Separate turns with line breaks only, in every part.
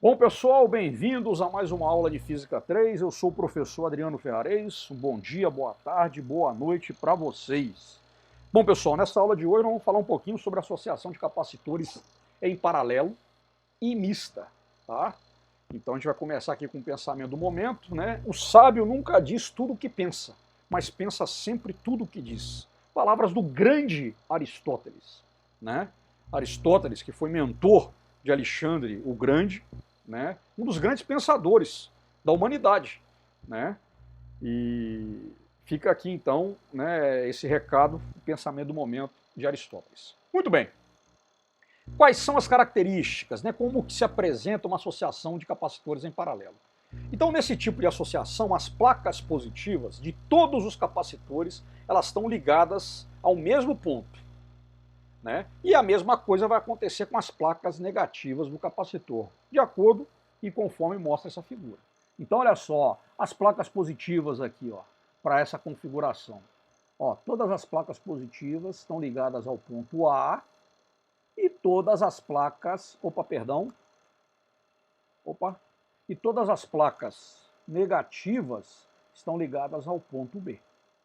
Bom, pessoal, bem-vindos a mais uma aula de Física 3. Eu sou o professor Adriano Ferrares. Um bom dia, boa tarde, boa noite para vocês. Bom, pessoal, nessa aula de hoje nós vamos falar um pouquinho sobre a associação de capacitores em paralelo e mista, tá? Então a gente vai começar aqui com o pensamento do momento, né? O sábio nunca diz tudo o que pensa, mas pensa sempre tudo o que diz. Palavras do grande Aristóteles, né? Aristóteles, que foi mentor de Alexandre o Grande, né? Um dos grandes pensadores da humanidade, né? E fica aqui então, né, esse recado, o pensamento do momento de Aristóteles. Muito bem. Quais são as características, né, como que se apresenta uma associação de capacitores em paralelo? Então, nesse tipo de associação, as placas positivas de todos os capacitores, elas estão ligadas ao mesmo ponto, né? E a mesma coisa vai acontecer com as placas negativas do capacitor, de acordo e conforme mostra essa figura. Então, olha só, as placas positivas aqui, ó, para essa configuração. Ó, todas as placas positivas estão ligadas ao ponto A, e todas as placas, e todas as placas negativas estão ligadas ao ponto B,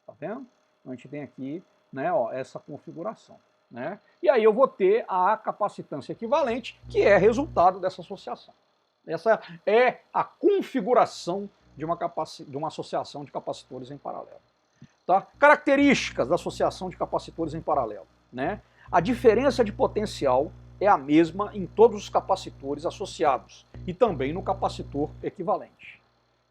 tá vendo? Então a gente tem aqui, né, ó, essa configuração, né? E aí eu vou ter a capacitância equivalente, que é resultado dessa associação. Essa é a configuração de uma associação de capacitores em paralelo. Tá? Características da associação de capacitores em paralelo, né? A diferença de potencial é a mesma em todos os capacitores associados e também no capacitor equivalente.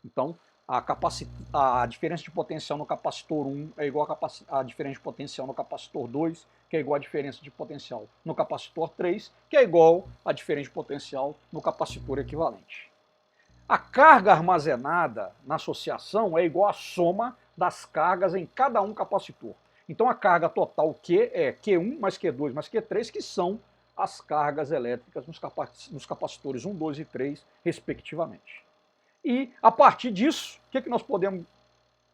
Então, a diferença de potencial no capacitor 1 é igual a diferença de potencial no capacitor 2, que é igual a diferença de potencial no capacitor 3, que é igual a diferença de potencial no capacitor equivalente. A carga armazenada na associação é igual à soma das cargas em cada um capacitor. Então a carga total Q é Q1 mais Q2 mais Q3, que são as cargas elétricas nos capacitores 1, 2 e 3, respectivamente. E a partir disso, o que nós podemos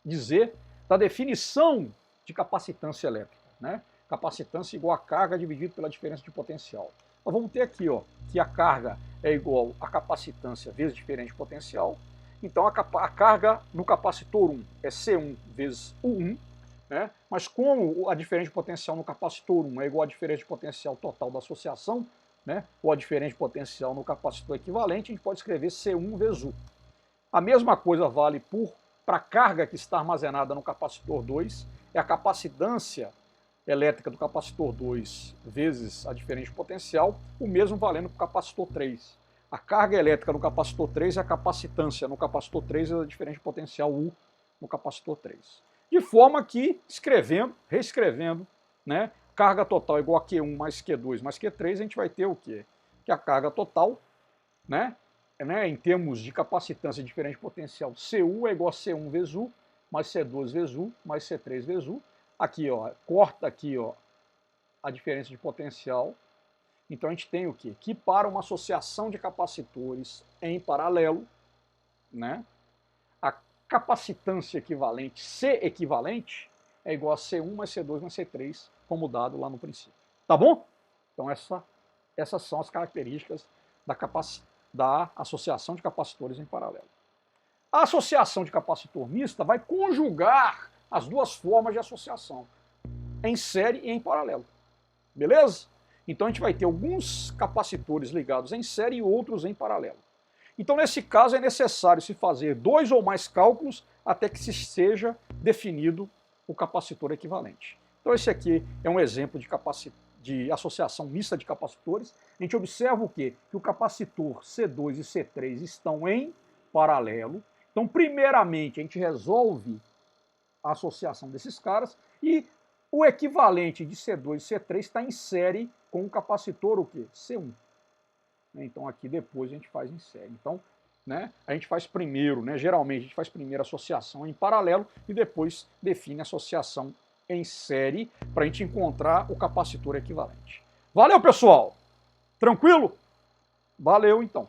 dizer da definição de capacitância elétrica, né? Capacitância igual a carga dividido pela diferença de potencial. Nós vamos ter aqui, ó, que a carga é igual a capacitância vezes diferença de potencial. Então a carga no capacitor 1 é C1 vezes U1, né? Mas como a diferença de potencial no capacitor 1 é igual à diferença de potencial total da associação, né? Ou a diferença de potencial no capacitor equivalente, a gente pode escrever C1 vezes U. A mesma coisa vale para a carga que está armazenada no capacitor 2, é a capacitância elétrica do capacitor 2 vezes a diferença de potencial, o mesmo valendo para o capacitor 3. A carga elétrica no capacitor 3 é a capacitância no capacitor 3 vezes a diferença de potencial U no capacitor 3. De forma que, reescrevendo, né, carga total igual a Q1 mais Q2 mais Q3, a gente vai ter o quê? Que a carga total, né, em termos de capacitância de diferença de potencial, CU é igual a C1 vezes U, mais C2 vezes U, mais C3 vezes U. Aqui, ó, corta aqui, ó, a diferença de potencial. Então a gente tem o quê? Que para uma associação de capacitores em paralelo, né, a capacitância equivalente, C equivalente, é igual a C1 mais C2 mais C3, como dado lá no princípio. Tá bom? Então essas são as características da associação de capacitores em paralelo. A associação de capacitor mista vai conjugar as duas formas de associação, em série e em paralelo. Beleza? Então a gente vai ter alguns capacitores ligados em série e outros em paralelo. Então nesse caso é necessário se fazer 2 ou mais cálculos até que se seja definido o capacitor equivalente. Então esse aqui é um exemplo de associação mista de capacitores. A gente observa o quê? Que o capacitor C2 e C3 estão em paralelo. Então primeiramente a gente resolve a associação desses caras e o equivalente de C2 e C3 está em série com o capacitor o quê? C1. Então aqui depois a gente faz em série. Então, né, a gente faz primeiro, né, geralmente a gente faz primeiro a associação em paralelo e depois define a associação em série para a gente encontrar o capacitor equivalente. Valeu, pessoal? Tranquilo? Valeu, então.